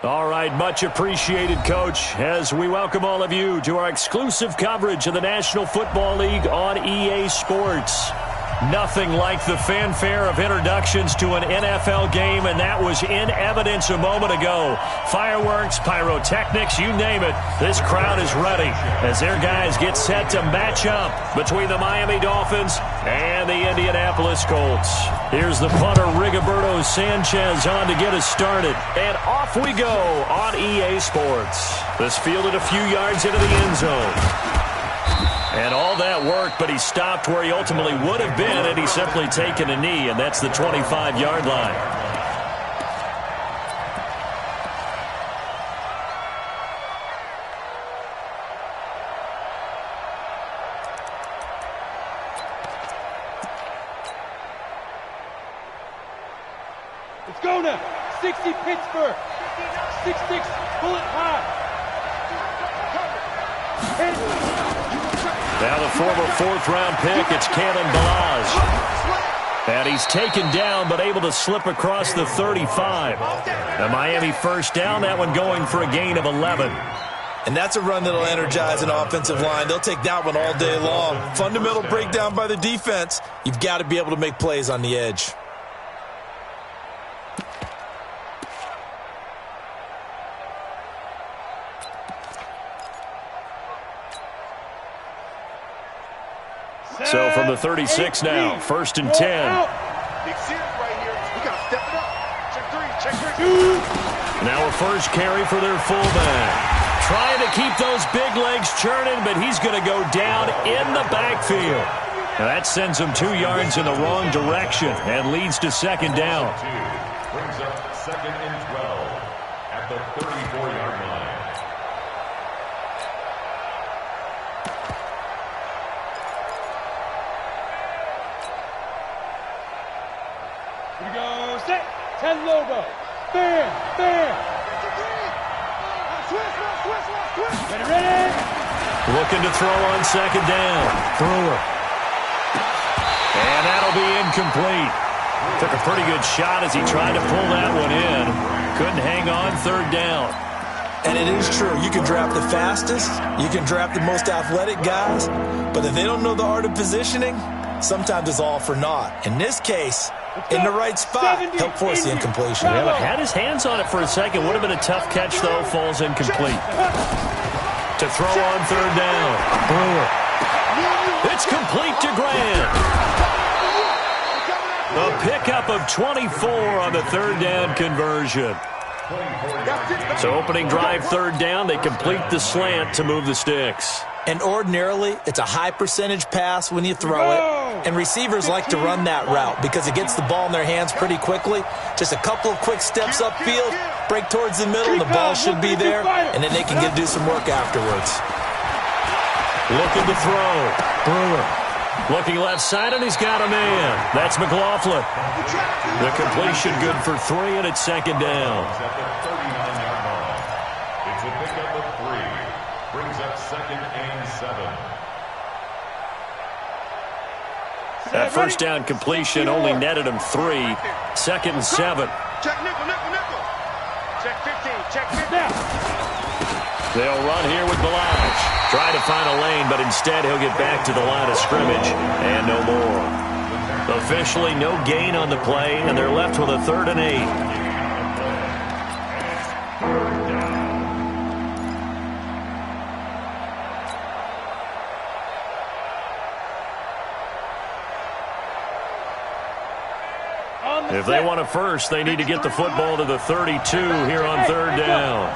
All right, much appreciated, Coach, as we welcome all of you to our exclusive coverage of the National Football League on EA Sports. Nothing like the fanfare of introductions to an NFL game, and that was in evidence a moment ago. Fireworks, pyrotechnics, you name it. This crowd is ready as their guys get set to match up between the Miami Dolphins and the Indianapolis Colts. Here's the punter, Rigoberto Sanchez, on to get us started. And off we go on EA Sports. This fielded a few yards into the end zone. And all that work, but he stopped where he ultimately would have been had he simply taken a knee, and that's the 25-yard line. Let's go now. 60 Pittsburgh. 6-6, pull it high. Now the former fourth-round pick, it's Kalen Ballage. And he's taken down but able to slip across the 35. The Miami first down, that one going for a gain of 11. And that's a run that'll energize an offensive line. They'll take that one all day long. Fundamental breakdown by the defense. You've got to be able to make plays on the edge. So from the 36 now, 1st and 10. Big series right here. We got to step it up. Check three. Now a first carry for their fullback. Trying to keep those big legs churning, but he's going to go down in the backfield. Now that sends him 2 yards in the wrong direction and leads to second down. Brings up 2nd and 12 at the 34-yard line. Here we go. Set. 10 logo. Bam. Bam. Ready. Looking to throw on second down. Thrower. And that'll be incomplete. Took a pretty good shot as he tried to pull that one in. Couldn't hang on 3rd down. And it is true. You can draft the fastest. You can draft the most athletic guys. But if they don't know the art of positioning, sometimes it's all for naught. In this case, in the right spot, help force the incompletion. Yeah, but had his hands on it for a second. Would have been a tough catch, though. Falls incomplete. To throw on 3rd down. Brewer. It's complete to Grant. A pickup of 24 on the 3rd down conversion. So opening drive 3rd down, they complete the slant to move the sticks. And ordinarily, it's a high percentage pass when you throw it. And receivers like to run that route because it gets the ball in their hands pretty quickly. Just a couple of quick steps upfield, break towards the middle, the ball should be there, and then they can do some work afterwards. Looking to throw. Brewer. Looking left side, and he's got a man. That's McLaughlin. The completion good for 3, and it's 2nd down. At the 39-yard line. It's a pickup of 3. Brings up 2nd and 7. That first down completion only netted him 3. 2nd and 7. Check nickel. Check 15. Check 15. They'll run here with Ballage. Try to find a lane, but instead he'll get back to the line of scrimmage and no more. Officially no gain on the play, and they're left with a 3rd and 8. If they want a first, they need to get the football to the 32 here on 3rd down.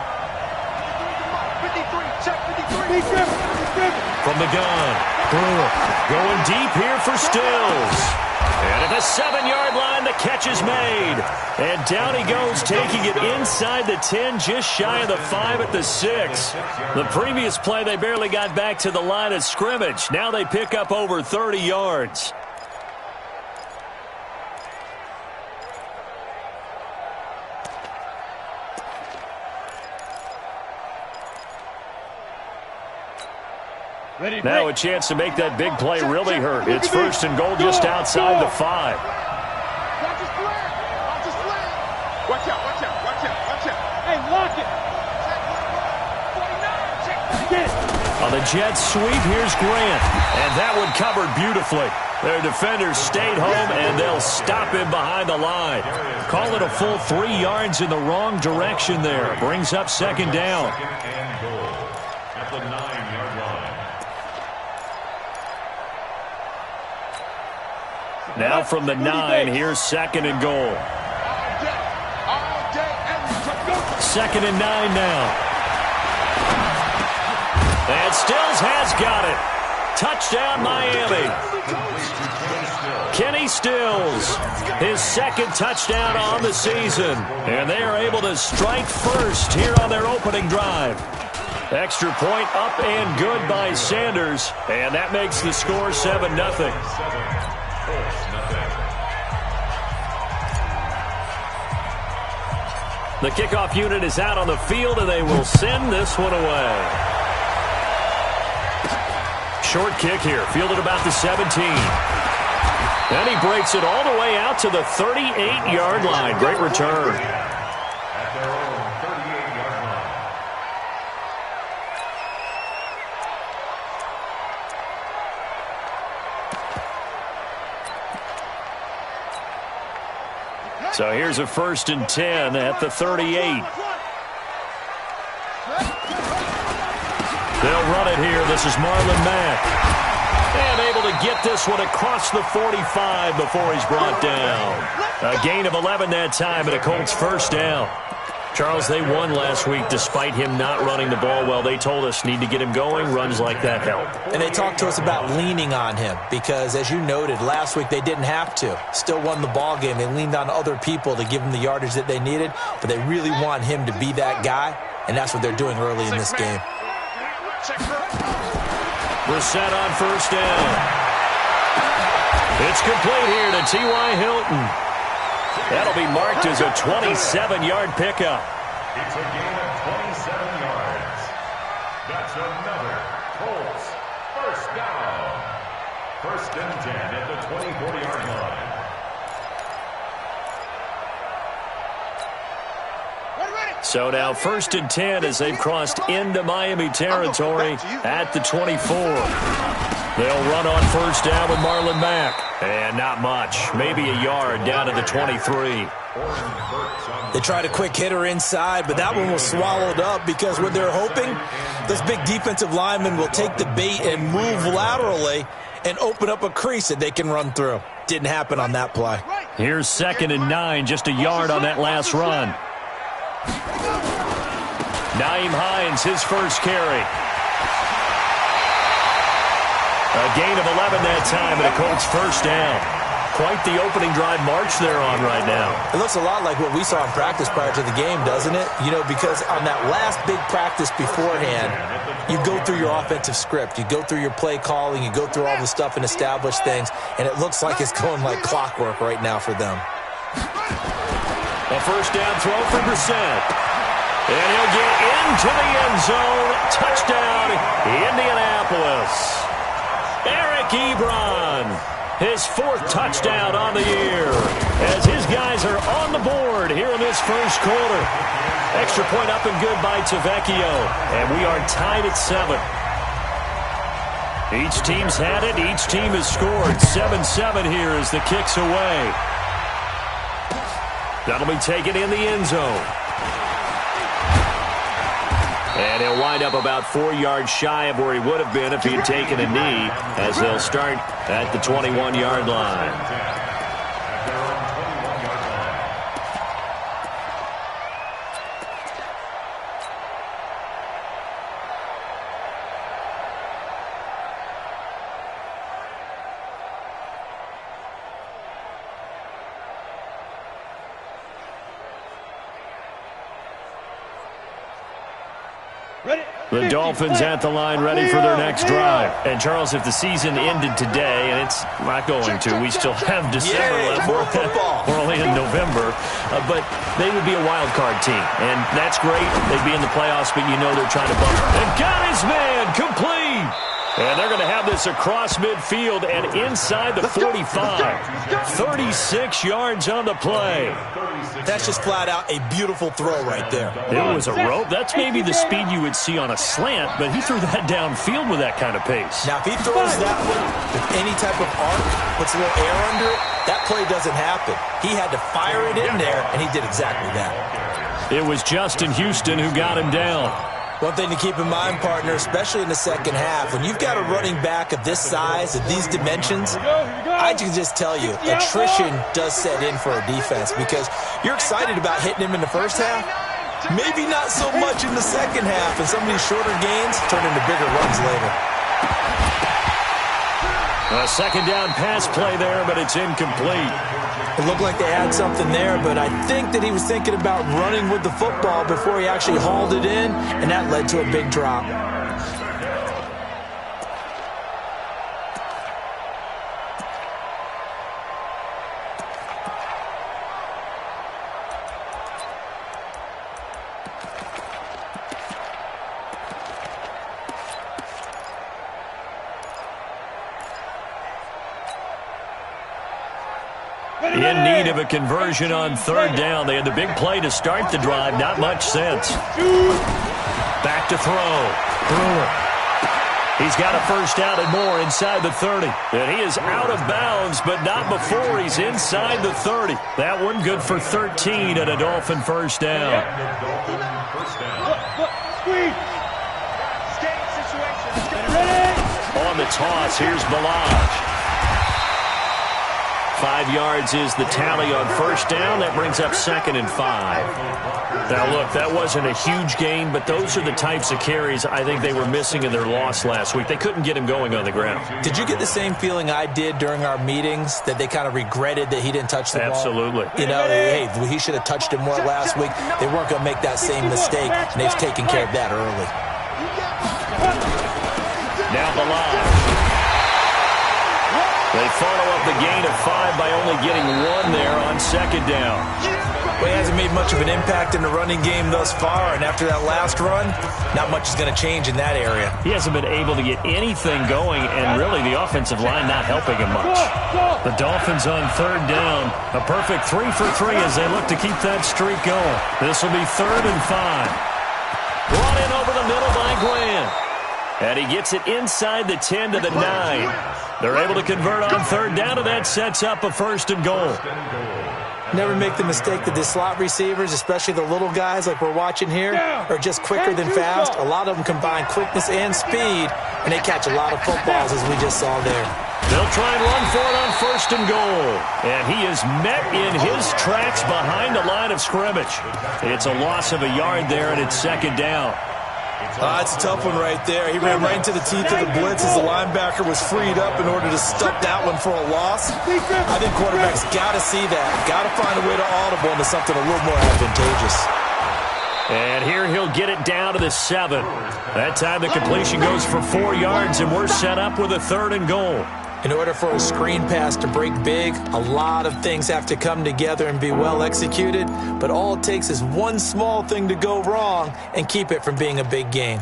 53. Check 53. From the gun, Brewer going deep here for Stills. And at the 7-yard line, the catch is made. And down he goes, taking it inside the 10, just shy of the 5 at the 6. The previous play, they barely got back to the line of scrimmage. Now they pick up over 30 yards. Now a chance to make that big play really hurt. It's 1st and goal just outside the 5. Watch his flag. Watch his flag. Watch out. Hey, lock it. On the jet sweep, here's Grant. And that one covered beautifully. Their defenders stayed home, and they'll stop him behind the line. Call it a full 3 yards in the wrong direction there. Brings up second down. Second and goal at the 9-yard line. Now from the 9, here's second and goal. Second and 9 now. And Stills has got it. Touchdown, Miami. Kenny Stills, his second touchdown on the season. And they are able to strike first here on their opening drive. Extra point up and good by Sanders. And that makes the score 7-0. The kickoff unit is out on the field, and they will send this one away. Short kick here, fielded about the 17. And he breaks it all the way out to the 38-yard line. Great return. At their own 38-yard line. So here's a 1st and 10 at the 38. They'll run it here. This is Marlon Mack. And able to get this one across the 45 before he's brought down. A gain of 11 that time and a Colts first down. Charles, they won last week despite him not running the ball well. They told us need to get him going. Runs like that help. And they talked to us about leaning on him because, as you noted, last week they didn't have to. Still won the ball game. They leaned on other people to give them the yardage that they needed, but they really want him to be that guy, and that's what they're doing early in this game. We're set on first down. It's complete here to T.Y. Hilton. That'll be marked as a 27-yard pickup. It's a gain of 27 yards. That's another Colts first down. 1st and 10 at the 24-yard line. So now 1st and 10 as they've crossed into Miami territory at the 24. They'll run on first down with Marlon Mack. And not much. Maybe a yard down to the 23. They tried a quick hitter inside, but that one was swallowed up because what they're hoping, those big defensive linemen will take the bait and move laterally and open up a crease that they can run through. Didn't happen on that play. Here's 2nd and 9, just a yard on that last run. Nyheim Hines, his first carry. A gain of 11 that time and a Colts first down. Quite the opening drive march they're on right now. It looks a lot like what we saw in practice prior to the game, doesn't it? You know, because on that last big practice beforehand, you go through your offensive script. You go through your play calling. You go through all the stuff and establish things. And it looks like it's going like clockwork right now for them. A first down throw for Brissett. And he'll get into the end zone. Touchdown, Indianapolis. Eric Ebron, his 4th touchdown on the year, as his guys are on the board here in this first quarter. Extra point up and good by Tavecchio, and we are tied at 7. Each team's had it. Each team has scored. 7-7 here as the kick's away. That'll be taken in the end zone. And he'll wind up about 4 yards shy of where he would have been if he had taken a knee, as they'll start at the 21-yard line. The Dolphins at the line ready for their next drive. And, Charles, if the season ended today, and it's not going to, we still have December left. We're only in November. But they would be a wild card team. And that's great. They'd be in the playoffs, but you know they're trying to bump. And got his man complete. And they're going to have this across midfield and inside the 45. 36 yards on the play. That's just flat out a beautiful throw right there. It was a rope. That's maybe the speed you would see on a slant, but he threw that downfield with that kind of pace. Now, if he throws that one with any type of arc, puts a little air under it, that play doesn't happen. He had to fire it in there, and he did exactly that. It was Justin Houston who got him down. One thing to keep in mind, partner, especially in the second half, when you've got a running back of this size, of these dimensions, I can just tell you, attrition does set in for a defense because you're excited about hitting him in the first half, maybe not so much in the second half, and some of these shorter gains turn into bigger runs later. A second down pass play there, but it's incomplete. It looked like they had something there, but I think that he was thinking about running with the football before he actually hauled it in, and that led to a big drop. In need of a conversion on third down. They had the big play to start the drive. Not much sense. Back to throw. Brewer. He's got a first down and more inside the 30. And he is out of bounds, but not before he's inside the 30. That one good for 13 and a Dolphin first down. On the toss, here's Ballage. 5 yards is the tally on first down. That brings up 2nd and 5. Now, look, that wasn't a huge gain, but those are the types of carries I think they were missing in their loss last week. They couldn't get him going on the ground. Did you get the same feeling I did during our meetings, that they kind of regretted that he didn't touch the ball? Absolutely. You know, hey, he should have touched it more last week. They weren't going to make that same mistake, and they've taken care of that early. Now Ballage. They follow up the gain of 5 by only getting 1 there on second down. Well, he hasn't made much of an impact in the running game thus far, and after that last run, not much is going to change in that area. He hasn't been able to get anything going, and really the offensive line not helping him much. The Dolphins on third down. A perfect 3 for 3 as they look to keep that streak going. This will be 3rd and 5. Brought in over the middle by Glenn. And he gets it inside the 10 to the 9. They're able to convert on third down, and that sets up a 1st and goal. Never make the mistake that the slot receivers, especially the little guys like we're watching here, are just quicker than fast. A lot of them combine quickness and speed, and they catch a lot of footballs, as we just saw there. They'll try and run for it on 1st and goal. And he is met in his tracks behind the line of scrimmage. It's a loss of a yard there, and it's 2nd down. It's a tough one right there. He ran right into the teeth of the blitz as the linebacker was freed up in order to stop that one for a loss. I think quarterbacks got to see that. Got to find a way to audible into something a little more advantageous. And here he'll get it down to the 7. That time the completion goes for 4 yards, and we're set up with a 3rd and goal. In order for a screen pass to break big, a lot of things have to come together and be well executed, but all it takes is one small thing to go wrong and keep it from being a big game.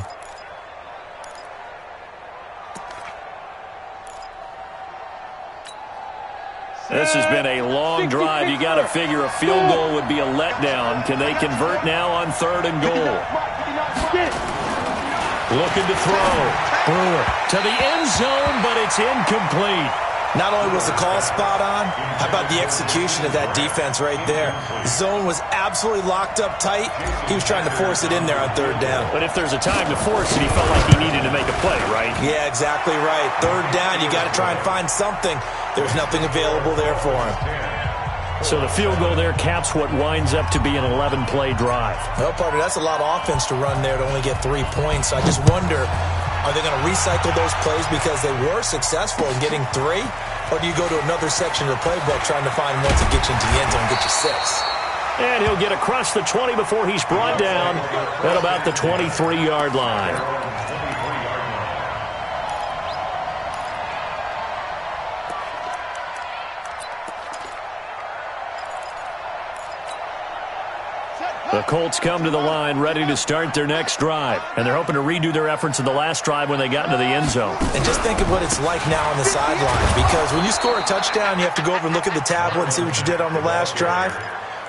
This has been a long drive. You got to figure a field goal would be a letdown. Can they convert now on 3rd and goal? Looking to throw. Brewer to the end zone, but it's incomplete. Not only was the call spot on, how about the execution of that defense right there? The zone was absolutely locked up tight. He was trying to force it in there on 3rd down. But if there's a time to force it, he felt like he needed to make a play, right? Yeah, exactly right. 3rd down, you got to try and find something. There's nothing available there for him. So the field goal there caps what winds up to be an 11-play drive. Well, partner, that's a lot of offense to run there to only get 3 points. I just wonder, are they going to recycle those plays because they were successful in getting 3? Or do you go to another section of the playbook trying to find one to get you into the end zone and get you 6? And he'll get across the 20 before he's brought down at about the 23-yard line. The Colts come to the line ready to start their next drive. And they're hoping to redo their efforts in the last drive when they got into the end zone. And just think of what it's like now on the sideline. Because when you score a touchdown, you have to go over and look at the tablet and see what you did on the last drive.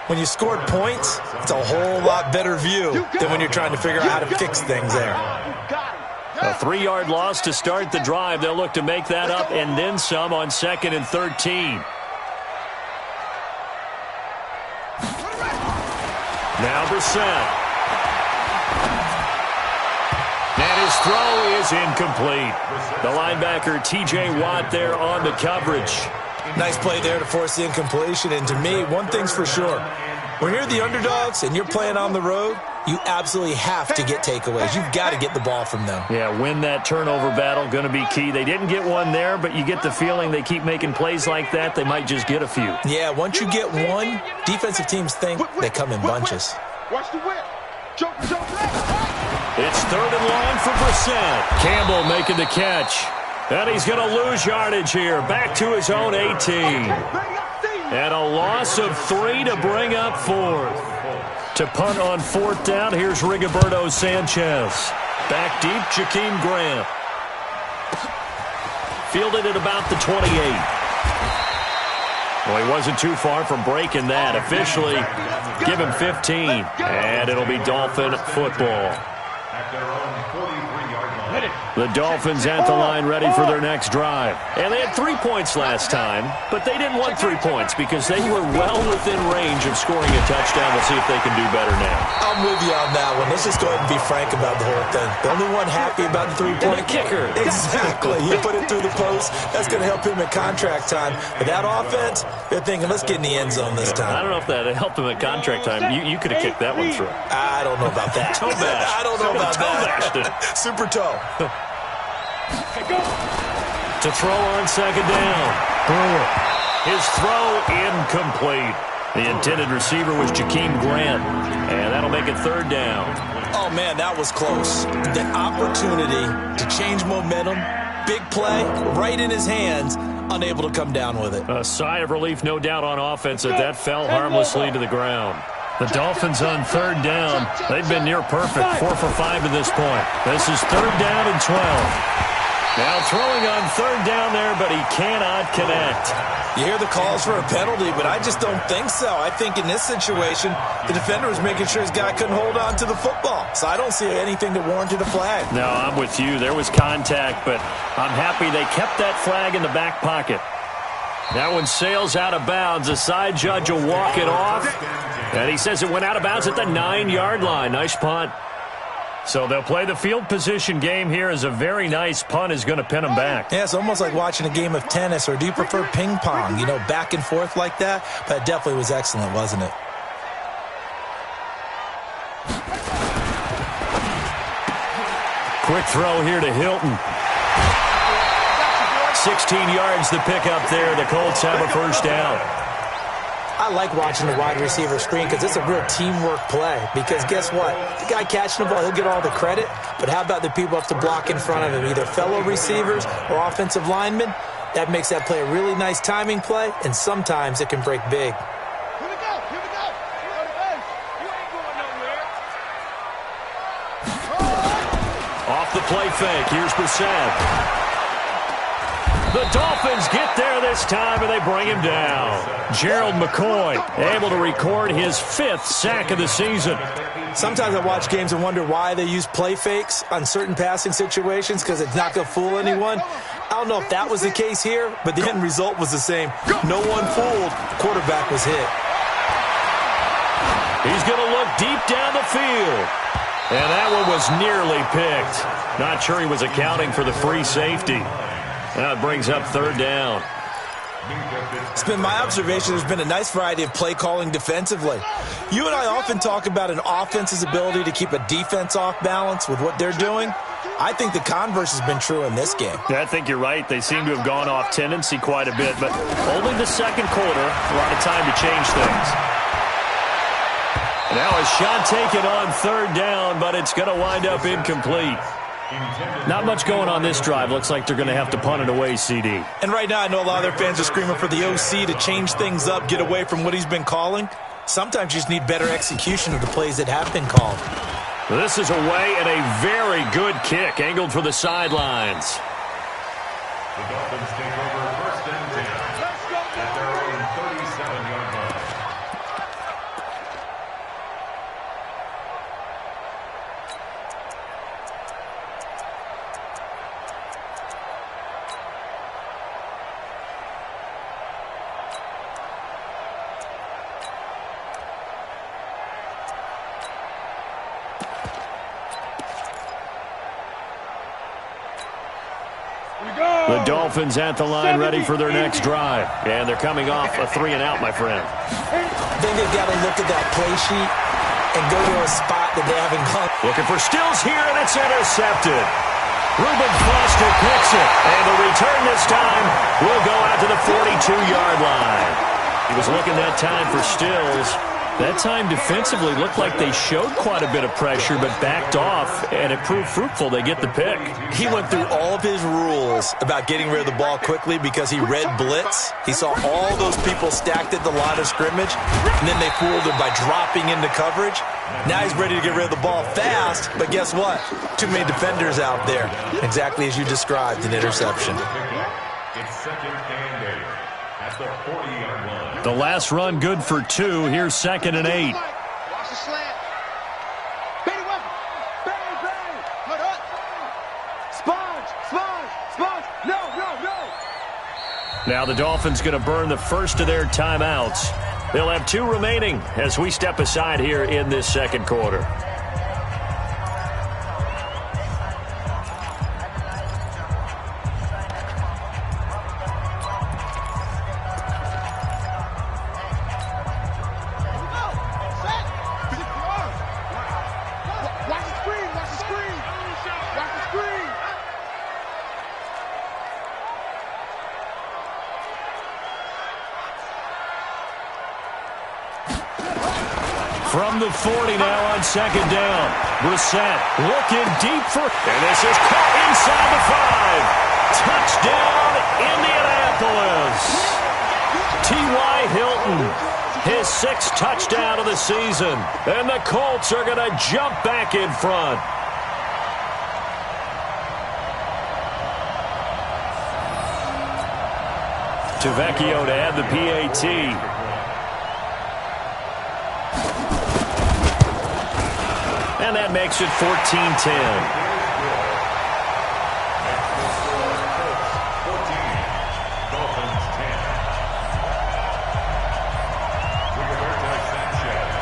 When you scored points, it's a whole lot better view than when you're trying to figure out how to fix things there. A 3-yard loss to start the drive. They'll look to make that up and then some on 2nd and 13. Now Brissett. And his throw is incomplete. The linebacker, T.J. Watt, there on the coverage. Nice play there to force the incompletion. And to me, one thing's for sure. When you're the underdogs and you're playing on the road, you absolutely have to get takeaways. You've got to get the ball from them. Yeah, win that turnover battle, going to be key. They didn't get one there, but you get the feeling they keep making plays like that, they might just get a few. Yeah, once you get one, defensive teams think they come in bunches. Watch the whip. Jump. It's 3rd and long for Brissett. Campbell making the catch. And he's going to lose yardage here. Back to his own 18. And a loss of 3 to bring up 4th. To punt on 4th down, here's Rigoberto Sanchez. Back deep, Jakeem Grant. Fielded at about the 28. Well, he wasn't too far from breaking that. Officially, give him 15. And it'll be Dolphin football. At their own 43-yard line. The Dolphins at the line ready for their next drive. And they had 3 points last time, but they didn't want 3 points because they were well within range of scoring a touchdown. We'll see if they can do better now. I'm with you on that one. Let's just go ahead and be frank about the whole thing. The only one happy about the 3-point kicker. Exactly. You put it through the post. That's going to help him at contract time. But that offense, they're thinking, let's get in the end zone this time. I don't know if that helped him at contract time. You could have kicked that one through. I don't know about that. Toe bash. I don't know about Toe-bashed that. Super toe. To throw on 2nd down. Brewer. His throw incomplete. The intended receiver was Jakeem Grant. And that'll make it 3rd down. Oh, man, that was close. The opportunity to change momentum, big play, right in his hands, unable to come down with it. A sigh of relief, no doubt, on offense that that fell harmlessly to the ground. The Dolphins on 3rd down. They've been near perfect, 4 for 5 to this point. This is 3rd down and 12. Now throwing on 3rd down there, but he cannot connect. You hear the calls for a penalty, but I just don't think so. I think in this situation, the defender was making sure his guy couldn't hold on to the football. So I don't see anything that warranted a flag. No, I'm with you. There was contact, but I'm happy they kept that flag in the back pocket. That one sails out of bounds. The side judge will walk it off. And he says it went out of bounds at the 9-yard line. Nice punt. So they'll play the field position game here as a very nice punt is going to pin them back. Yeah, it's almost like watching a game of tennis, or do you prefer ping pong? You know, back and forth like that? But it definitely was excellent, wasn't it? Quick throw here to Hilton. 16 yards to pick up there. The Colts have a 1st down. I like watching the wide receiver screen because it's a real teamwork play. Because guess what? The guy catching the ball, he'll get all the credit. But how about the people up to block in front of him, either fellow receivers or offensive linemen? That makes that play a really nice timing play, and sometimes it can break big. Here we go. You ain't going nowhere. Off the play fake. Here's Brissett. The Dolphins get there this time, and they bring him down. Gerald McCoy able to record his 5th sack of the season. Sometimes I watch games and wonder why they use play fakes on certain passing situations, because it's not going to fool anyone. I don't know if that was the case here, but the end result was the same. No one fooled. Quarterback was hit. He's going to look deep down the field. And that one was nearly picked. Not sure he was accounting for the free safety. Now it brings up 3rd down. It's been my observation there's been a nice variety of play calling defensively. You and I often talk about an offense's ability to keep a defense off balance with what they're doing. I think the converse has been true in this game. Yeah, I think you're right. They seem to have gone off tendency quite a bit, but only the 2nd quarter, a lot of time to change things. Now a shot taken on 3rd down, but it's going to wind up incomplete. Not much going on this drive. Looks like they're going to have to punt it away, CD. And right now I know a lot of their fans are screaming for the OC to change things up, get away from what he's been calling. Sometimes you just need better execution of the plays that have been called. This is away and a very good kick angled for the sidelines. The Dolphins take over first and 10 at their own 37-yard line. The Dolphins at the line ready for their next drive. And they're coming off a 3-and-out, my friend. I think they've got to look at that play sheet and go to a spot that they haven't gone. Looking for Stills here, and it's intercepted. Reuben Foster picks it. And the return this time will go out to the 42-yard line. He was looking that time for Stills. That time defensively looked like they showed quite a bit of pressure but backed off, and it proved fruitful. They get the pick. He went through all of his rules about getting rid of the ball quickly because he read blitz. He saw all those people stacked at the line of scrimmage, and then they fooled him by dropping into coverage. Now he's ready to get rid of the ball fast, but guess what? Too many defenders out there. Exactly as you described, an interception. It's second and 8 at the 40-yard line. The last run good for 2. Here's second and 8. Watch the slant. Bang, weapon. Bang, bang. Hold up. Sponge. No. Now the Dolphins going to burn the first of their timeouts. They'll have 2 remaining as we step aside here in this second quarter. From the 40 now on second down. Brissett looking deep for... And this is caught inside the 5. Touchdown, Indianapolis. T.Y. Hilton, his 6th touchdown of the season. And the Colts are going to jump back in front. Tavecchio to add the PAT. And that makes it 14-10.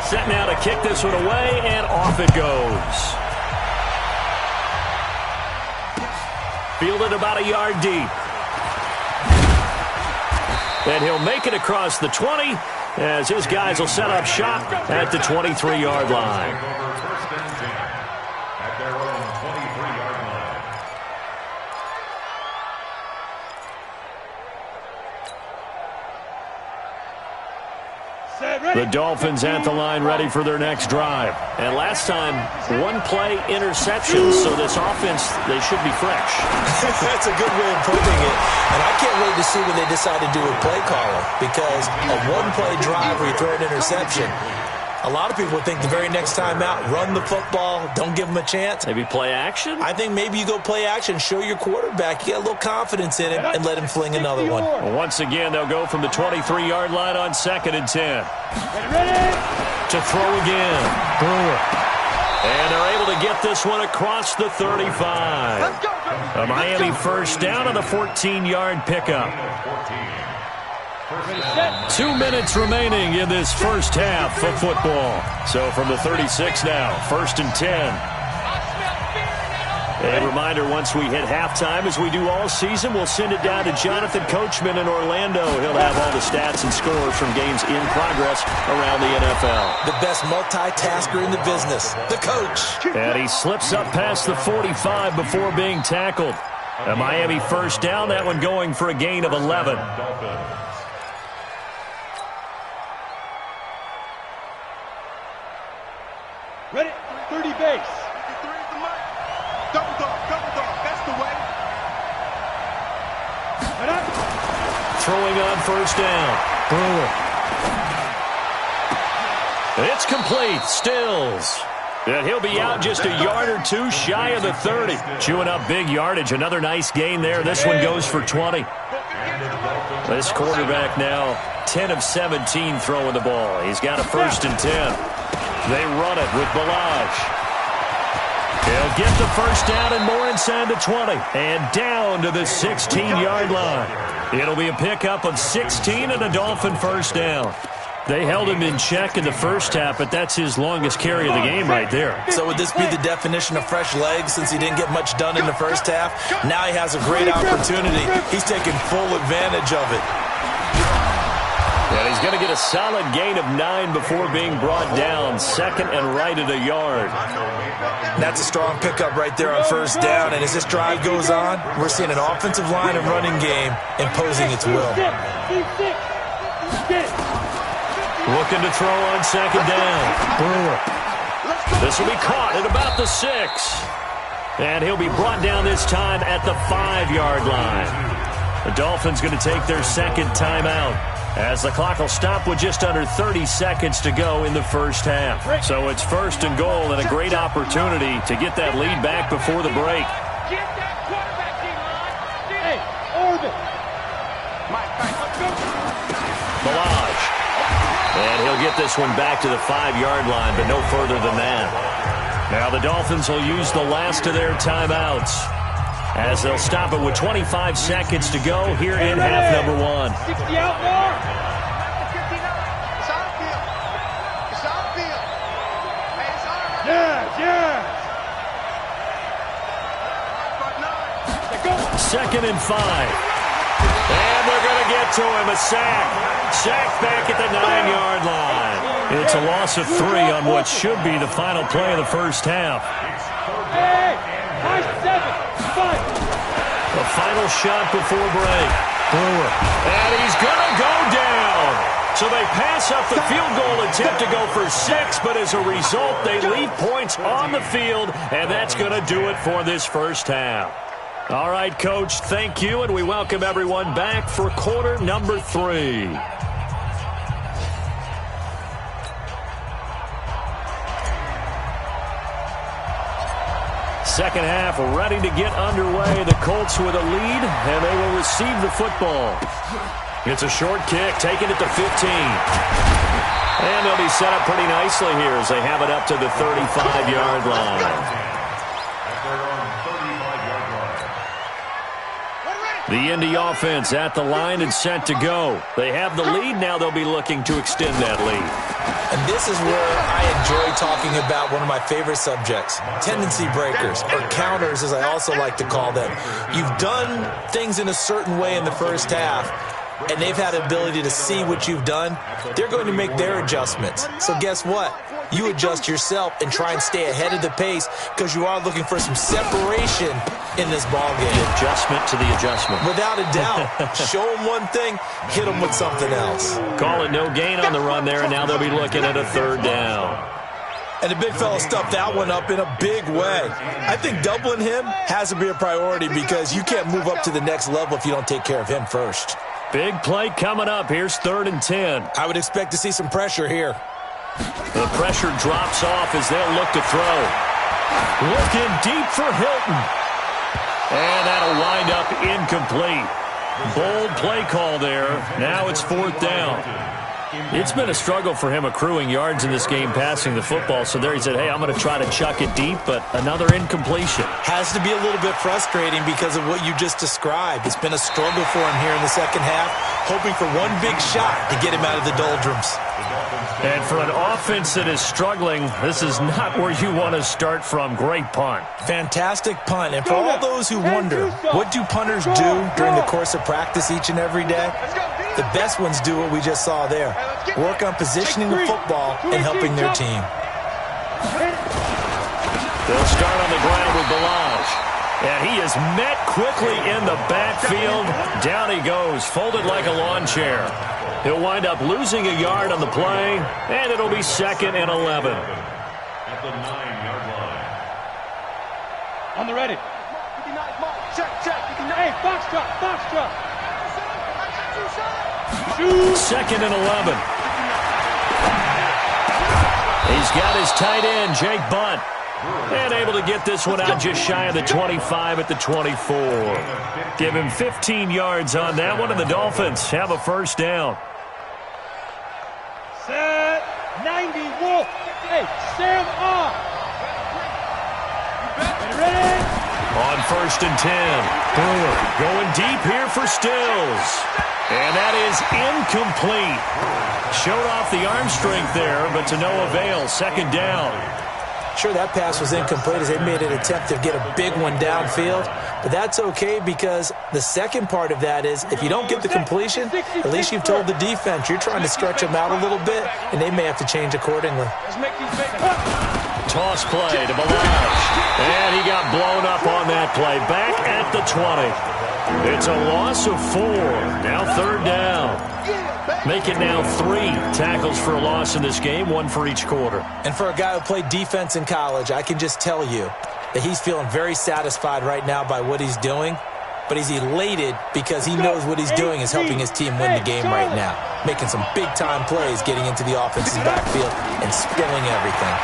Set now to kick this one away, and off it goes. Fielded about a yard deep. And he'll make it across the 20 as his guys will set up shop at the 23-yard line. The Dolphins at the line ready for their next drive. And last time, 1-play interception, so this offense, they should be fresh. That's a good way of putting it. And I can't wait to see when they decide to do a play caller, because a 1-play drive where you throw an interception, a lot of people think the very next time out, run the football, don't give them a chance. Maybe play action? I think maybe you go play action, show your quarterback, you get a little confidence in him, and let him fling another one. Well, once again, they'll go from the 23-yard line on second and 10. To throw again. Brewer. And they're able to get this one across the 35. A Miami first down on the 14-yard pickup. 2 minutes remaining in this first half of football. So from the 36 now, first and 10. A reminder, once we hit halftime, as we do all season, we'll send it down to Jonathan Coachman in Orlando. He'll have all the stats and scores from games in progress around the NFL. The best multitasker in the business, the coach. And he slips up past the 45 before being tackled. A Miami first down, that one going for a gain of 11. Ready? 30 base. Double dog, that's the way. Throwing on first down. Brewer. It's complete. Stills. And he'll be out just a yard or two shy of the 30. Chewing up big yardage. Another nice gain there. This one goes for 20. This quarterback now 10 of 17 throwing the ball. He's got a 1st and 10. They run it with Balaj. He'll get the first down and more inside the 20. And down to the 16-yard line. It'll be a pickup of 16 and a Dolphin first down. They held him in check in the first half, but that's his longest carry of the game right there. So would this be the definition of fresh legs since he didn't get much done in the first half? Now he has a great opportunity. He's taking full advantage of it. And he's going to get a solid gain of 9 before being brought down. 2nd and right at a yard. That's a strong pickup right there on first down. And as this drive goes on, we're seeing an offensive line and running game imposing its will. Looking to throw on 2nd down. Brewer. This will be caught at about the 6. And he'll be brought down this time at the 5-yard line. The Dolphins going to take their 2nd timeout, as the clock will stop with just under 30 seconds to go in the first half. So it's 1st and goal and a great opportunity to get that lead back before the break. Get that quarterback team on. Hey, Orbit. Balaj. And he'll get this one back to the 5-yard line, but no further than that. Now the Dolphins will use the last of their timeouts, as they'll stop it with 25 seconds to go here in half number 1. 60 out more. Yeah. 2nd and 5. And they're going to get to him. A sack. Sack back at the 9-yard line. It's a loss of 3 on what should be the final play of the first half. Hey, high 7, 5. The final shot before break. Brewer. And he's going to go down. So they pass up the field goal attempt to go for 6, but as a result, they leave points on the field, and that's going to do it for this first half. All right, Coach, thank you, and we welcome everyone back for quarter number 3. Second half ready to get underway. The Colts with a lead, and they will receive the football. It's a short kick, taking it to 15. And they'll be set up pretty nicely here as they have it up to the 35-yard line. The Indy offense at the line and set to go. They have the lead. Now they'll be looking to extend that lead. And this is where I enjoy talking about one of my favorite subjects, tendency breakers, or counters as I also like to call them. You've done things in a certain way in the first half, and they've had the ability to see what you've done. They're going to make their adjustments. So guess what? You adjust yourself and try and stay ahead of the pace because you are looking for some separation in this ball game. The adjustment to the adjustment. Without a doubt. Show them one thing, hit them with something else. Call it no gain on the run there, and now they'll be looking at a 3rd down. And the big fella stuffed that one up in a big way. I think doubling him has to be a priority because you can't move up to the next level if you don't take care of him first. Big play coming up. Here's 3rd and 10. I would expect to see some pressure here. The pressure drops off as they'll look to throw. Looking deep for Hilton. And that'll wind up incomplete. Bold play call there. Now it's 4th down. It's been a struggle for him accruing yards in this game passing the football. So there he said, hey, I'm going to try to chuck it deep, but another incompletion. Has to be a little bit frustrating because of what you just described. It's been a struggle for him here in the second half, hoping for one big shot to get him out of the doldrums. And for an offense that is struggling, this is not where you want to start from. Great punt. Fantastic punt. And for all those who wonder, what do punters do during the course of practice each and every day? The best ones do what we just saw there. Work on positioning the football and helping their team. They'll start on the ground with Balaj. And he is met quickly in the backfield. Down he goes, folded like a lawn chair. He'll wind up losing a yard on the play, and it'll be 2nd and 11. At the 9-yard line. On the ready. Check. Hey, box drop. 2nd and 11. He's got his tight end, Jake Butt. And able to get this one out just shy of the 25 at the 24. Give him 15 yards on that one, and the Dolphins have a first down. Set 90 Wolf. Hey, Sam on. Ready? On 1st and 10. Brewer going deep here for Stills. And that is incomplete. Showed off the arm strength there, but to no avail. Second down. Sure, that pass was incomplete as they made an attempt to get a big one downfield. But that's okay because the second part of that is if you don't get the completion, at least you've told the defense you're trying to stretch them out a little bit, and they may have to change accordingly. Toss play to Ballage. And he got blown up on that play. Back at the 20. It's a loss of 4. Now 3rd down. Make it now 3 tackles for a loss in this game, 1 for each quarter. And for a guy who played defense in college, I can just tell you that he's feeling very satisfied right now by what he's doing. But he's elated because he knows what he's doing is helping his team win the game right now. Making some big-time plays, getting into the offense's backfield and spilling everything.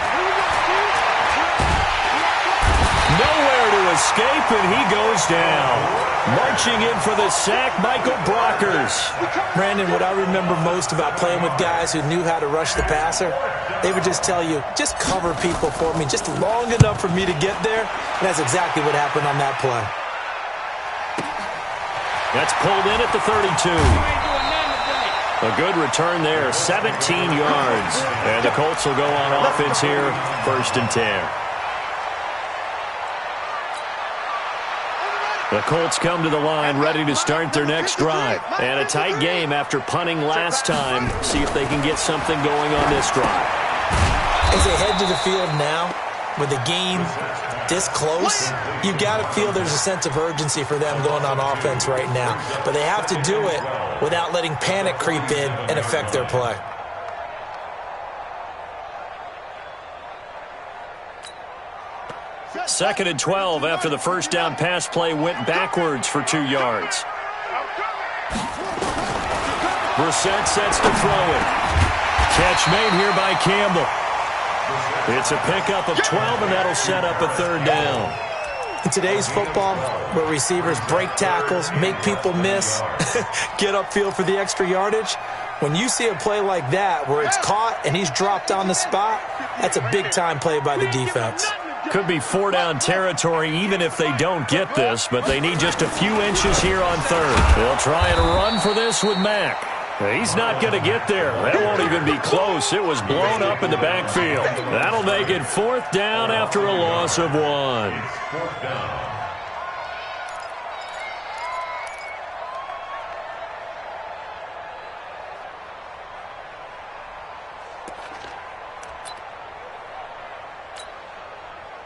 Nowhere to escape, and he goes down. Marching in for the sack, Michael Brockers. Brandon, what I remember most about playing with guys who knew how to rush the passer, they would just tell you, just cover people for me, just long enough for me to get there. And that's exactly what happened on that play. That's pulled in at the 32. A good return there, 17 yards. And the Colts will go on offense here, 1st and 10. The Colts come to the line ready to start their next drive. And a tight game after punting last time. See if they can get something going on this drive. As they head to the field now, with the game this close, you got to feel there's a sense of urgency for them going on offense right now. But they have to do it without letting panic creep in and affect their play. Second and 12 after the first down pass play went backwards for 2 yards. Brissett sets to throw it. Catch made here by Campbell. It's a pickup of 12, and that'll set up a 3rd down. In today's football, where receivers break tackles, make people miss, get upfield for the extra yardage, when you see a play like that where it's caught and he's dropped on the spot, that's a big-time play by the defense. Could be 4-down territory even if they don't get this, but they need just a few inches here on 3rd. They'll try and run for this with Mack. He's not going to get there. That won't even be close. It was blown up in the backfield. That'll make it 4th down after a loss of 1. 4th down.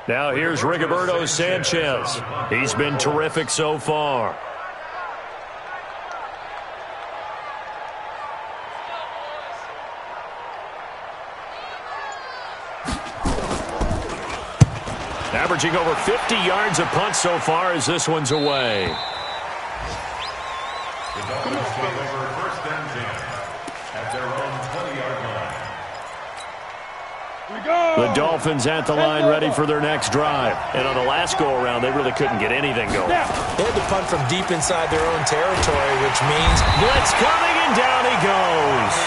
Now here's Rigoberto Sanchez. He's been terrific so far. Averaging over 50 yards a punt so far as this one's away. The Dolphins take over 1st and 10 at their own 20-yard line. The Dolphins at the line ready for their next drive. And on the last go-around, they really couldn't get anything going. They had to punt from deep inside their own territory, which means blitz coming, and down he goes.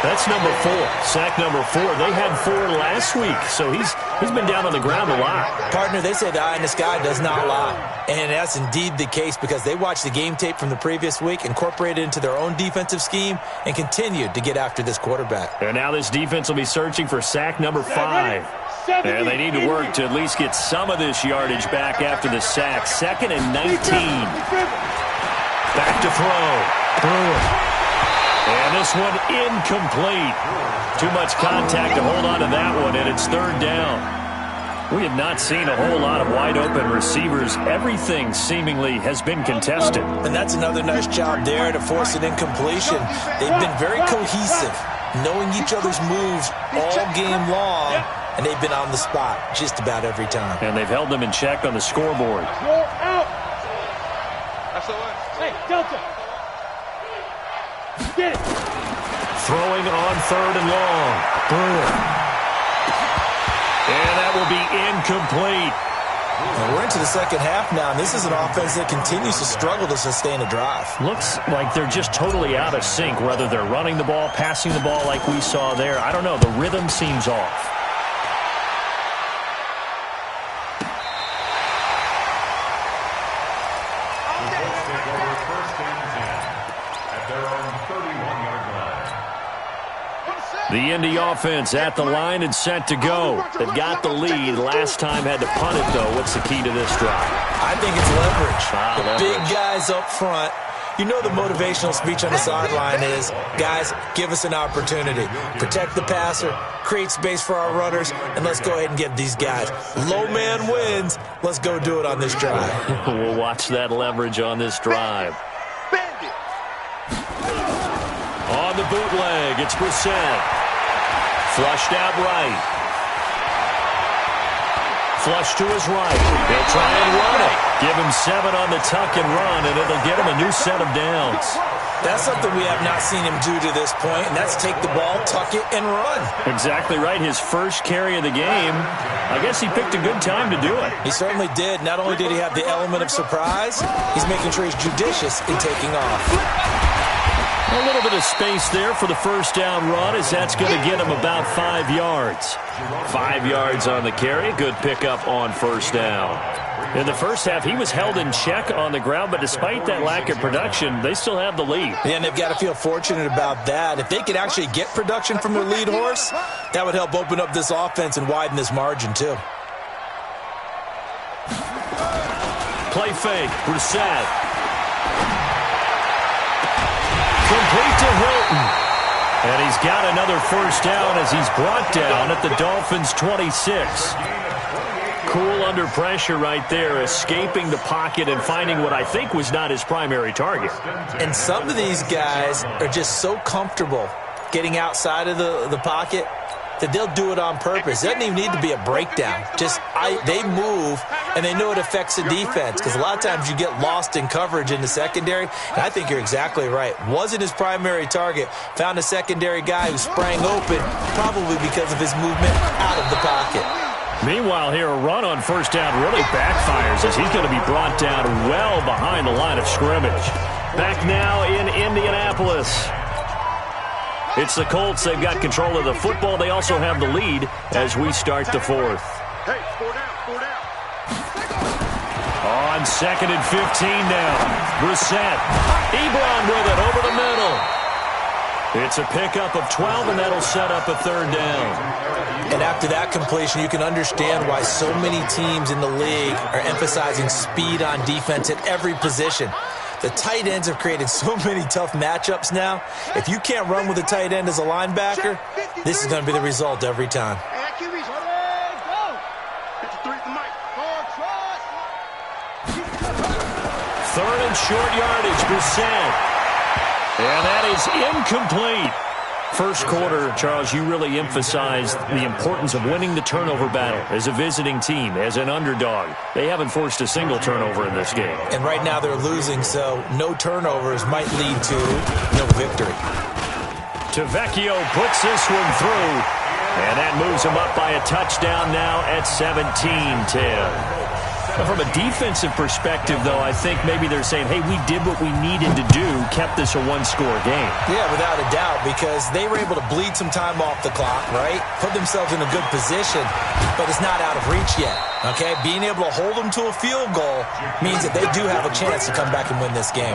That's number 4, sack number 4. They had 4 last week, so he's been down on the ground a lot. Partner, they say the eye in the sky does not lie. And that's indeed the case because they watched the game tape from the previous week, incorporated it into their own defensive scheme, and continued to get after this quarterback. And now this defense will be searching for sack number 5. And they need to work to at least get some of this yardage back after the sack. 2nd and 19. Back to throw. Brewer. And this one incomplete. Too much contact to hold on to that one, and it's 3rd down. We have not seen a whole lot of wide-open receivers. Everything seemingly has been contested. And that's another nice job there to force an incompletion. They've been very cohesive, knowing each other's moves all game long, and they've been on the spot just about every time. And they've held them in check on the scoreboard. Roll out. Hey, Delta. Get it. Throwing on 3rd and long. Brewer. And that will be incomplete. And we're into the second half now, and this is an offense that continues to struggle to sustain a drive. Looks like they're just totally out of sync, whether they're running the ball, passing the ball like we saw there. I don't know. The rhythm seems off. The Indy offense at the line and set to go. They've got the lead. Last time had to punt it, though. What's the key to this drive? I think it's leverage. Leverage. Big guys up front. You know the motivational speech on the sideline is, guys, give us an opportunity. Protect the passer, create space for our runners, and let's go ahead and get these guys. Low man wins. Let's go do it on this drive. We'll watch that leverage on this drive. On the bootleg, it's Brissett. Flushed out right. Flush to his right. He'll try and run it. Give him 7 on the tuck and run, and it'll get him a new set of downs. That's something we have not seen him do to this point, and that's take the ball, tuck it, and run. Exactly right. His first carry of the game. I guess he picked a good time to do it. He certainly did. Not only did he have the element of surprise, he's making sure he's judicious in taking off. A little bit of space there for the first down run, as that's going to get him about 5 yards. 5 yards on the carry. Good pickup on first down. In the first half, he was held in check on the ground, but despite that lack of production, they still have the lead. Yeah, and they've got to feel fortunate about that. If they could actually get production from their lead horse, that would help open up this offense and widen this margin, too. Play fake. Brissett. Complete to Hilton. And he's got another first down as he's brought down at the Dolphins' 26. Cool under pressure right there, escaping the pocket and finding what I think was not his primary target. And some of these guys are just so comfortable getting outside of the pocket that they'll do it on purpose. It doesn't even need to be a breakdown. They move, and they know it affects the defense, because a lot of times you get lost in coverage in the secondary, and I think you're exactly right. Wasn't his primary target. Found a secondary guy who sprang open, probably because of his movement out of the pocket. Meanwhile, here, a run on first down really backfires as he's going to be brought down well behind the line of scrimmage. Back now in Indianapolis. It's the Colts. They've got control of the football. They also have the lead as we start the fourth. Hey, 4 down. On 2nd and 15 now. Brissett. Ebron with it over the middle. It's a pickup of 12, and that'll set up a third down. And after that completion, you can understand why so many teams in the league are emphasizing speed on defense at every position. The tight ends have created so many tough matchups now. If you can't run with a tight end as a linebacker, this is going to be the result every time. Third and short yardage, Brissett. And that is incomplete. First quarter, Charles, you really emphasized the importance of winning the turnover battle as a visiting team, as an underdog. They haven't forced a single turnover in this game. And right now they're losing, so no turnovers might lead to no victory. Tavecchio puts this one through, and that moves him up by a touchdown now at 17-10. From a defensive perspective, though, I think maybe they're saying, hey, we did what we needed to do, kept this a one-score game. Yeah, without a doubt, because they were able to bleed some time off the clock, right? Put themselves in a good position, but it's not out of reach yet, okay? Being able to hold them to a field goal means that they do have a chance to come back and win this game.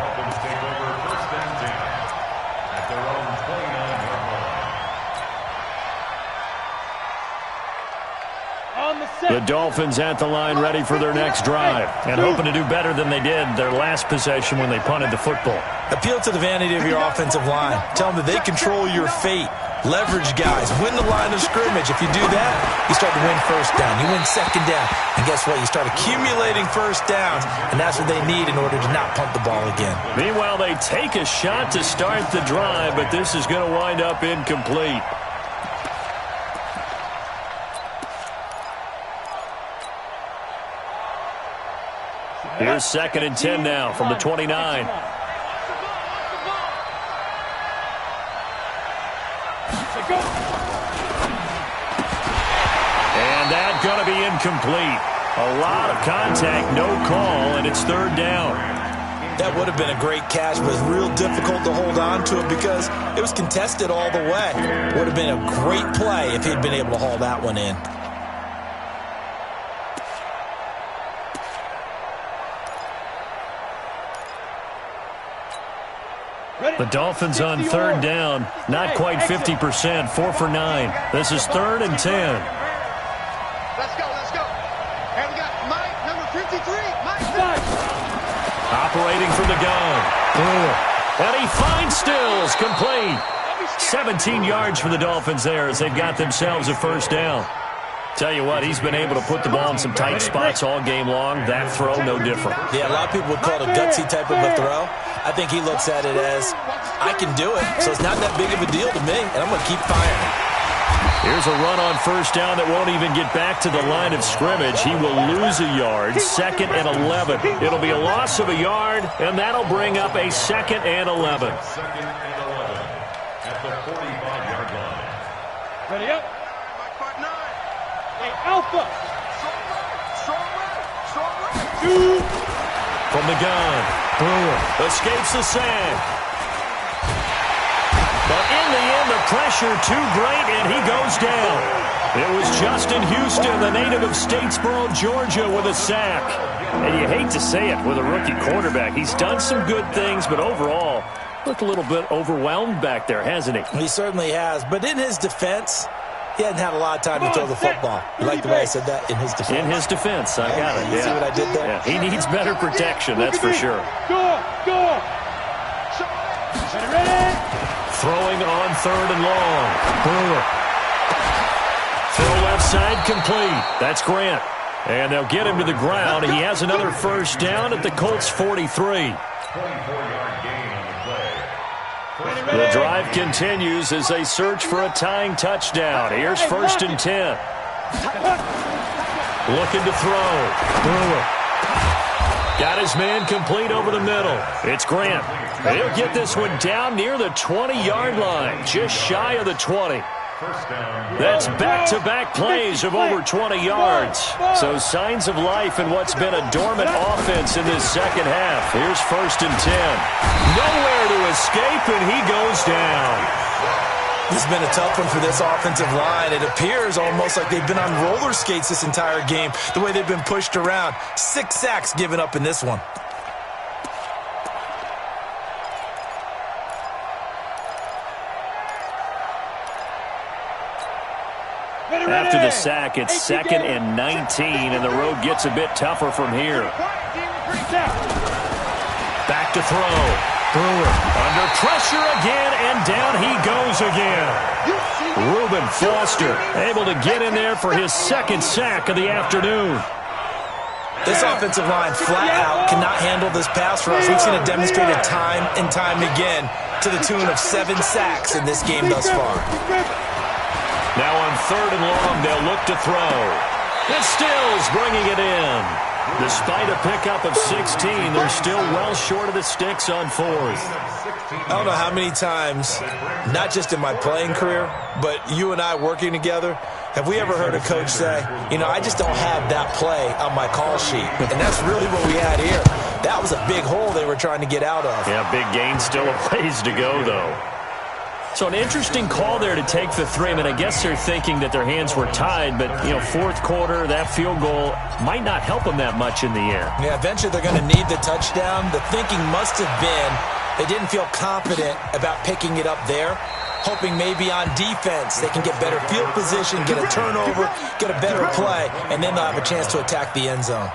The Dolphins at the line, ready for their next drive, and hoping to do better than they did their last possession when they punted the football. Appeal to the vanity of your offensive line. Tell them that they control your fate. Leverage guys. Win the line of scrimmage. If you do that, you start to win first down. You win second down. And guess what? You start accumulating first downs, and that's what they need in order to not punt the ball again. Meanwhile, they take a shot to start the drive, but this is going to wind up incomplete. Here's 2nd and 10 now from the 29. And that incomplete. A lot of contact, no call, and it's third down. That would have been a great catch, but it's real difficult to hold on to it because it was contested all the way. Would have been a great play if he'd been able to haul that one in. The Dolphins on third down, not quite 50%, 4 for 9. This is 3rd and 10. Let's go, let's go. And we got Mike, number 53. Mike. Operating from the gun. And he finds Stills, complete. 17 yards for the Dolphins there as they've got themselves a first down. Tell you what, he's been able to put the ball in some tight spots all game long. That throw, no different. Yeah, a lot of people would call it a gutsy type of a throw. I think he looks at it as, I can do it, so it's not that big of a deal to me, and I'm going to keep firing. Here's a run on first down that won't even get back to the line of scrimmage. He will lose a yard, 2nd and 11. It'll be a loss of a yard, and that'll bring up a 2nd and 11. 2nd and 11 at the 45-yard line. Ready up. Mike, part 9. Hey, Alpha. Strong right. 2. From the gun, Brewer escapes the sack. But in the end, the pressure too great, and he goes down. It was Justin Houston, the native of Statesboro, Georgia, with a sack. And you hate to say it with a rookie quarterback. He's done some good things, but overall, looked a little bit overwhelmed back there, hasn't he? He certainly has. But in his defense, he hadn't had a lot of time to throw the football. You like the way I said that? In his defense. In his defense, I got it. You see what I did there? Yeah, he needs better protection, that's for sure. Go. Ready. Throwing on 3rd and long. Brewer. Throw left side complete. That's Grant. And they'll get him to the ground. He has another first down at the Colts 43. 24-yard gain on the play. The drive continues as they search for a tying touchdown. Here's 1st and 10. Looking to throw. Brewer. Got his man complete over the middle. It's Grant. He'll get this one down near the 20-yard line, just shy of the 20. That's back-to-back plays of over 20 yards. So signs of life in what's been a dormant offense in this second half. Here's 1st and 10. Nowhere to escape, and he goes down. This has been a tough one for this offensive line. It appears almost like they've been on roller skates this entire game, the way they've been pushed around. 6 sacks given up in this one. After the sack, it's 2nd and 19, and the road gets a bit tougher from here. Back to throw. Brewer under pressure again, and down he goes again. Reuben Foster able to get in there for his 2nd sack of the afternoon. This offensive line flat out cannot handle this pass rush. We've seen it demonstrated time and time again to the tune of 7 sacks in this game thus far. Now on 3rd and long, they'll look to throw. And Stills bringing it in. Despite a pickup of 16, they're still well short of the sticks on 4th. I don't know how many times, not just in my playing career, but you and I working together, have we ever heard a coach say, you know, I just don't have that play on my call sheet. And that's really what we had here. That was a big hole they were trying to get out of. Yeah, big gain, still a ways to go, though. So an interesting call there to take the 3. I mean, I guess they're thinking that their hands were tied, but, you know, 4th quarter, that field goal might not help them that much in the air. Yeah, eventually they're going to need the touchdown. The thinking must have been they didn't feel confident about picking it up there, hoping maybe on defense they can get better field position, get a turnover, get a better play, and then they'll have a chance to attack the end zone.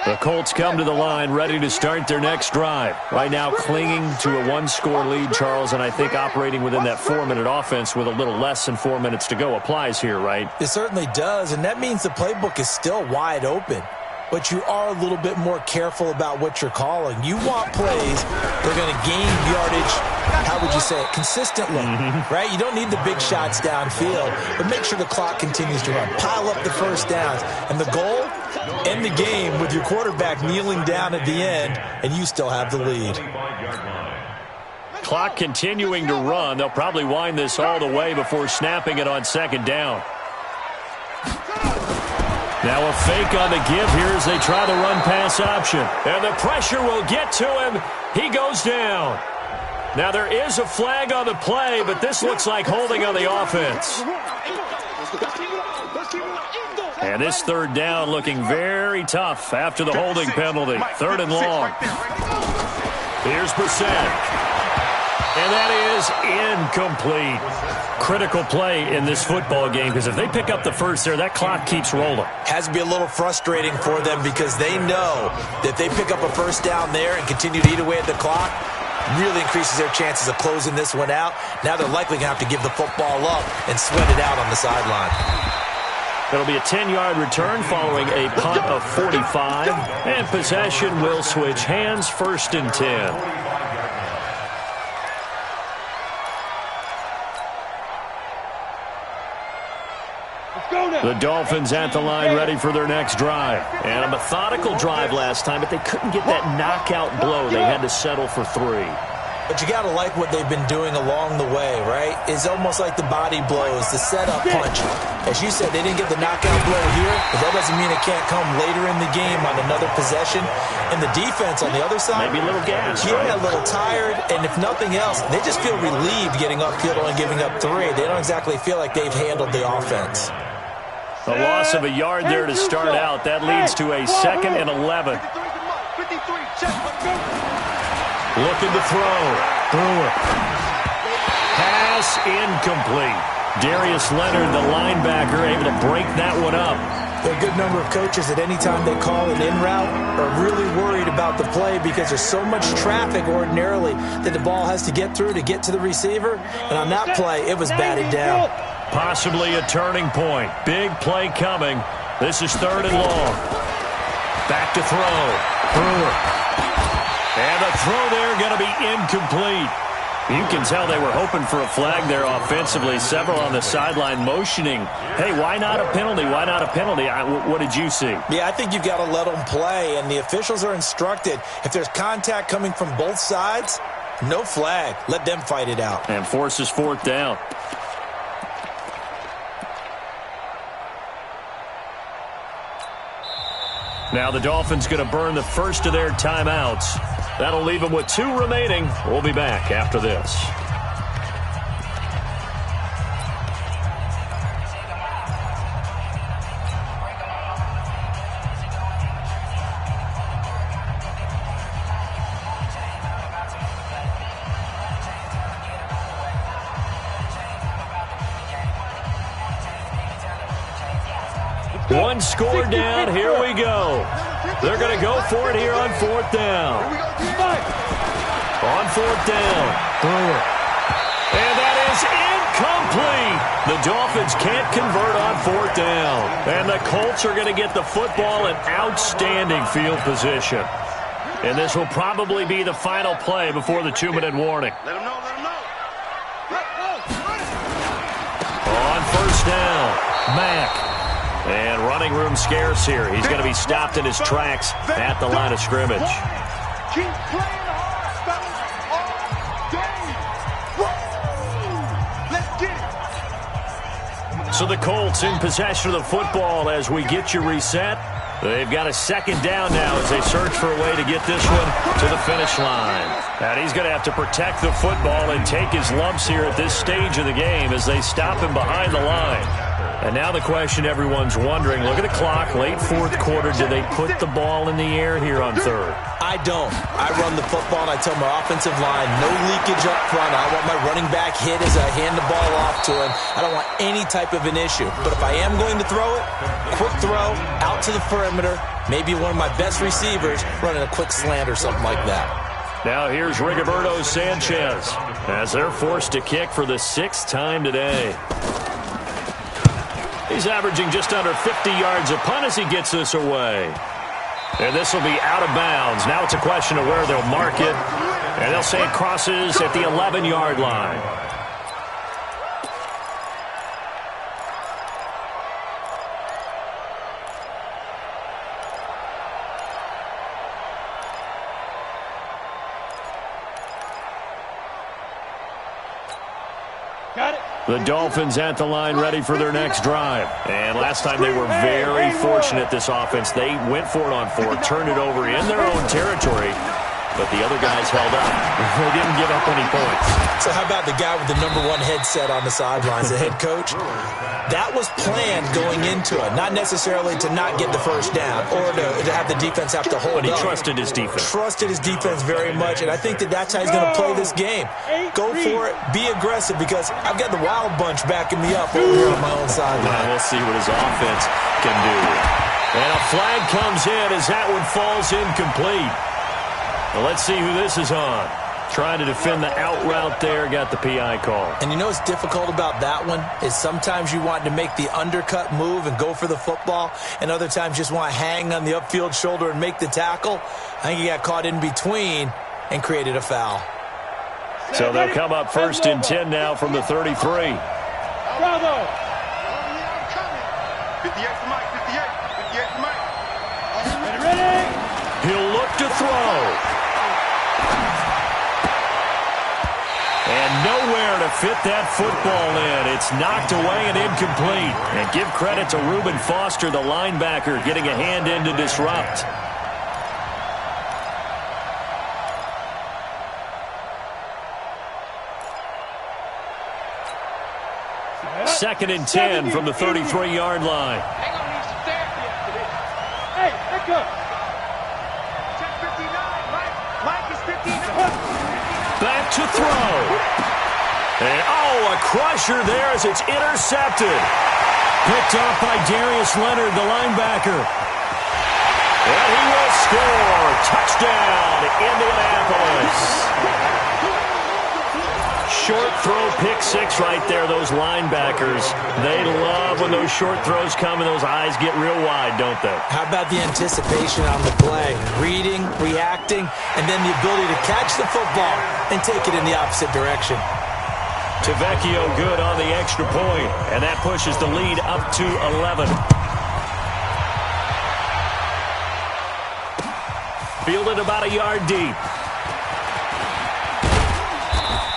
The Colts come to the line ready to start their next drive. Right now clinging to a 1-score lead, Charles, and I think operating within that 4-minute offense with a little less than 4 minutes to go applies here, right? It certainly does, and that means the playbook is still wide open. But you are a little bit more careful about what you're calling. You want plays that are going to gain yardage, how would you say it, consistently, right? You don't need the big shots downfield, but make sure the clock continues to run. Pile up the first downs. And the goal, end the game with your quarterback kneeling down at the end, and you still have the lead. clock continuing to run. They'll probably wind this all the way before snapping it on second down. Now a fake on the give here as they try the run-pass option. And the pressure will get to him. He goes down. Now there is a flag on the play, but this looks like holding on the offense. And this third down looking very tough after the holding penalty. Third and long. Here's Brissett. And that is incomplete. Critical play in this football game because if they pick up the first there, that clock keeps rolling. Has to be a little frustrating for them because they know that if they pick up a first down there and continue to eat away at the clock, really increases their chances of closing this one out. Now they're likely going to have to give the football up and sweat it out on the sideline. It'll be a 10-yard return following a punt of 45. And possession will switch hands, 1st and 10. The Dolphins at the line ready for their next drive. And a methodical drive last time, but they couldn't get that knockout blow. They had to settle for 3. But you got to like what they've been doing along the way, right? It's almost like the body blows, the setup punch. As you said, they didn't get the knockout blow here, but that doesn't mean it can't come later in the game on another possession. And the defense on the other side, maybe a little gas, yeah, right? A little tired, and if nothing else, they just feel relieved getting upfield and giving up 3. They don't exactly feel like they've handled the offense. A loss of a yard there to start out. That leads to a 2nd and 11. Looking to throw. Brewer. Pass incomplete. Darius Leonard, the linebacker, able to break that one up. There are a good number of coaches at any time they call an in route are really worried about the play because there's so much traffic ordinarily that the ball has to get through to get to the receiver. And on that play, it was batted down. Possibly a turning point. Big play coming. This is 3rd and long. Back to throw. Brewer. And the throw there going to be incomplete. You can tell they were hoping for a flag there offensively. Several on the sideline motioning. Hey, why not a penalty? Why not a penalty? What did you see? Yeah, I think you've got to let them play, and the officials are instructed. If there's contact coming from both sides, no flag. Let them fight it out. And forces 4th down. Now the Dolphins going to burn the first of their timeouts. That'll leave them with 2 remaining. We'll be back after this. One score down. Here we go. They're going to go for it here on 4th down. On 4th down. Brewer. And that is incomplete. The Dolphins can't convert on 4th down. And the Colts are going to get the football in outstanding field position. And this will probably be the final play before the 2-minute warning. Let them know, let them know. On 1st down, Mack. And running room scarce here. He's going to be stopped in his tracks at the line of scrimmage. Keep playing hard, fellas. All day. Let's get it. So the Colts in possession of the football as we get you reset. They've got a 2nd down now as they search for a way to get this one to the finish line. And he's going to have to protect the football and take his lumps here at this stage of the game as they stop him behind the line. And now the question everyone's wondering, look at the clock, late 4th quarter, do they put the ball in the air here on 3rd? I don't. I run the football and I tell my offensive line, no leakage up front. I want my running back hit as I hand the ball off to him. I don't want any type of an issue. But if I am going to throw it, quick throw, out to the perimeter, maybe one of my best receivers running a quick slant or something like that. Now here's Rigoberto Sanchez as they're forced to kick for the 6th time today. He's averaging just under 50 yards a punt as he gets this away. And this will be out of bounds. Now it's a question of where they'll mark it. And they'll say it crosses at the 11-yard line. The Dolphins at the line ready for their next drive. And last time they were very fortunate, this offense. They went for it on 4, turned it over in their own territory, but the other guys held up. They didn't give up any points. So how about the guy with the number 1 headset on the sidelines, the head coach? That was planned going into it, not necessarily to not get the first down or to have the defense have to hold up. But he trusted his defense. Trusted his defense very much, and I think that's how he's going to play this game. Go for it, be aggressive, because I've got the Wild Bunch backing me up over here on my own sideline. We'll see what his offense can do. And a flag comes in as that one falls incomplete. Well, let's see who this is on. Trying to defend the out route there, got the PI call. And you know what's difficult about that one is sometimes you want to make the undercut move and go for the football, and other times just want to hang on the upfield shoulder and make the tackle. I think he got caught in between and created a foul. So they'll come up 1st and 10 now from the 33. Bravo! 58 for Mike, 58 for Mike. Ready? He'll look to throw. And nowhere to fit that football in. It's knocked away and incomplete. And give credit to Reuben Foster, the linebacker, getting a hand in to disrupt. Second and 10 from the 33-yard line. Hang on, he's there. Hey, back up. Check 59, Mike is 59. Back to throw. And, a crusher there as it's intercepted. Picked off by Darius Leonard, the linebacker. And he will score. Touchdown, Indianapolis. Short throw, pick 6 right there, those linebackers. They love when those short throws come and those eyes get real wide, don't they? How about the anticipation on the play? Reading, reacting, and then the ability to catch the football and take it in the opposite direction. Tavecchio good on the extra point, and that pushes the lead up to 11. Fielded about a yard deep.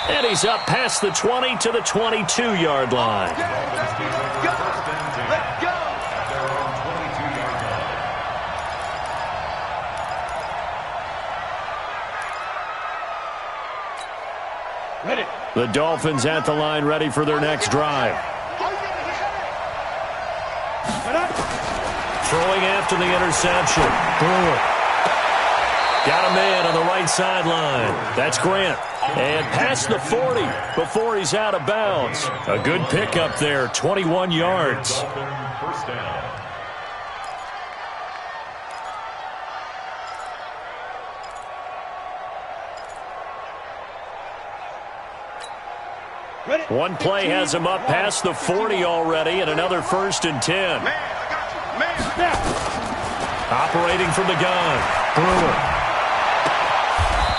And he's up past the 20 to the 22-yard line. Let's go. Ready. The Dolphins at the line ready for their next drive. Throwing after the interception. Brewer. Got a man on the right sideline. That's Grant. And past the 40 before he's out of bounds. A good pickup there, 21 yards. First down. Ready. One play has him up past the 40 already, and another 1st and 10. Man, I got you. Man. Operating from the gun. Brewer.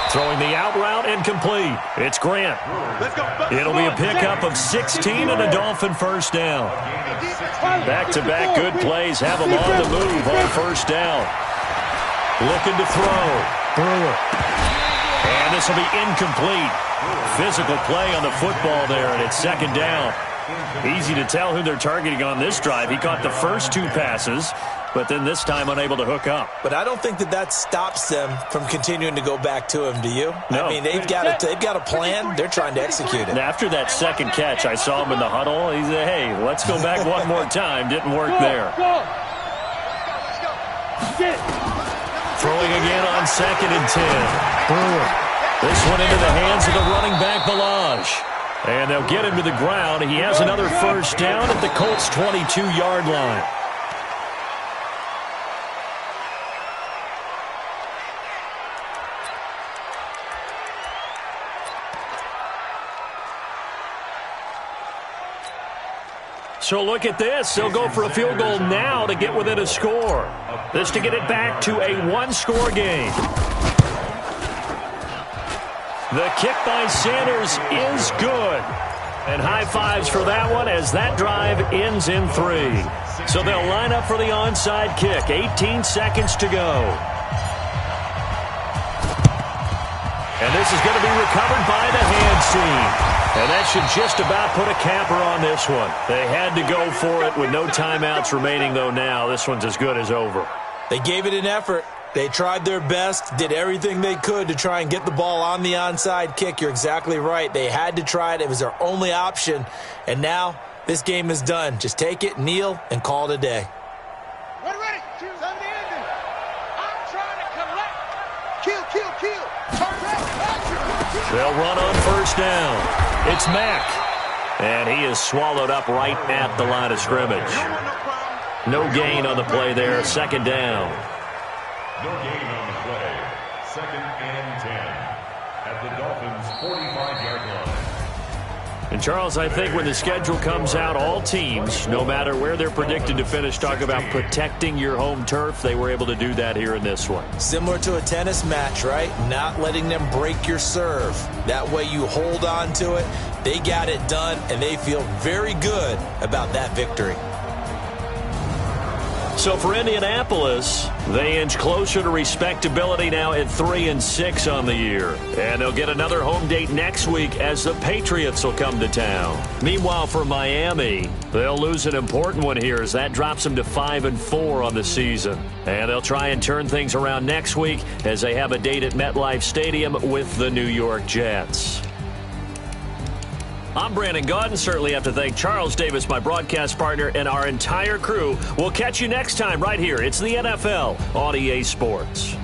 Throwing the out route and complete. It's Grant. Let's go. It'll be a pickup of 16 and a Dolphin first down. Back-to-back good plays have them on the move on 1st down. Looking to throw. Brewer. And this will be incomplete. Physical play on the football there, and it's 2nd down. Easy to tell who they're targeting on this drive. He caught the first 2 passes, but then this time unable to hook up. But I don't think that stops them from continuing to go back to him, do you? No. I mean, they've got a plan. They're trying to execute it. And after that second catch, I saw him in the huddle. He said, hey, let's go back one more time. Didn't work there. Go. Get. Throwing again on 2nd and 10. Brewer. This one into the hands of the running back, Balaj. And they'll get him to the ground. He has another 1st down at the Colts' 22-yard line. So look at this. They'll go for a field goal now to get within a score. This to get it back to a 1-score game. The kick by Sanders is good. And high fives for that one as that drive ends in 3. So they'll line up for the onside kick. 18 seconds to go. And this is going to be recovered by the hands team. And that should just about put a capper on this one. They had to go for it with no timeouts remaining, though now. This one's as good as over. They gave it an effort. They tried their best, did everything they could to try and get the ball on the onside kick. You're exactly right. They had to try it. It was their only option. And now this game is done. Just take it, kneel, and call it a day. Ready. Choose on the ending. I'm trying to collect. Kill. Turn out. They'll run on first down. It's Mack. And he is swallowed up right at the line of scrimmage. No gain on the play there. Second down. No gain on the play. 2nd and 10 at the Dolphins' 45-yard line. And, Charles, I think when the schedule comes out, all teams, no matter where they're predicted to finish, talk about protecting your home turf. They were able to do that here in this one. Similar to a tennis match, right? Not letting them break your serve. That way you hold on to it. They got it done, and they feel very good about that victory. So for Indianapolis, they inch closer to respectability now at 3-6 on the year. And they'll get another home date next week as the Patriots will come to town. Meanwhile, for Miami, they'll lose an important one here as that drops them to 5-4 on the season. And they'll try and turn things around next week as they have a date at MetLife Stadium with the New York Jets. I'm Brandon Gaudin. Certainly have to thank Charles Davis, my broadcast partner, and our entire crew. We'll catch you next time right here. It's the NFL on EA Sports.